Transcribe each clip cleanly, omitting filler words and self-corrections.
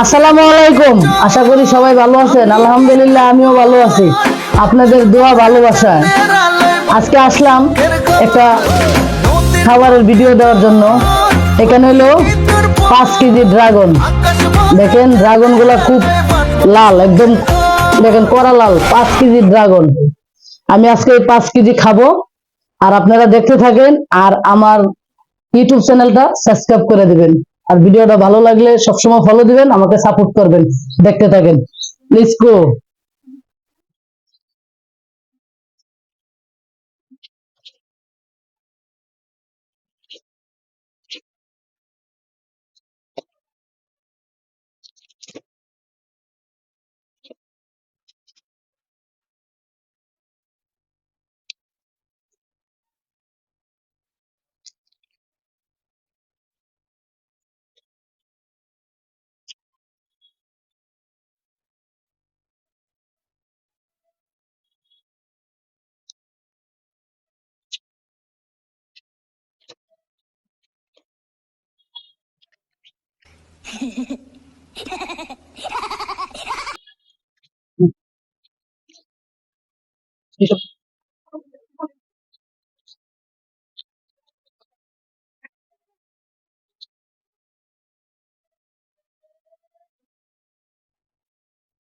আসসালামু আলাইকুম। আশা করি সবাই ভালো আছেন। আলহামদুলিল্লাহ আমিও ভালো আছি, আপনাদের দোয়া ভালোবাসায়। আজকে আসলাম একটা খাবারের ভিডিও দেওয়ার জন্য। এখানে হলো 5 কেজি ড্রাগন। দেখেন ড্রাগন গুলা খুব লাল, একদম দেখেন কড়া লাল। 5 কেজি ড্রাগন আমি আজকে 5 কেজি খাবো। আর আপনারা দেখতে থাকেন আর আমার ইউটিউব চ্যানেলটা সাবস্ক্রাইব করে দিবেন। আর ভিডিওটা ভালো লাগলে সবসময় ফলো দিবেন, আমাকে সাপোর্ট করবেন। দেখতে থাকেন, লেটস গো।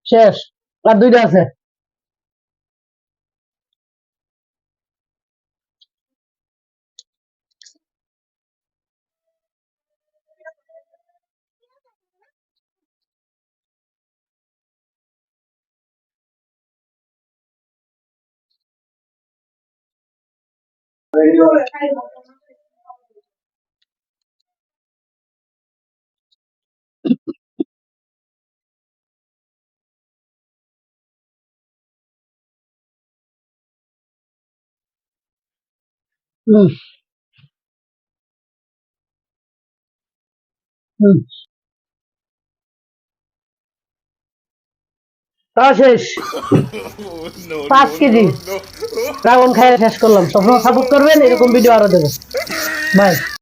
শেষ, আর দুইটা আছে। হুম হুম, তা শেষ। 5 কেজি ড্রাগন খাই শেষ করলাম। সবসময় সাপোর্ট করবেন, এরকম ভিডিও আরো দেবো। বাই।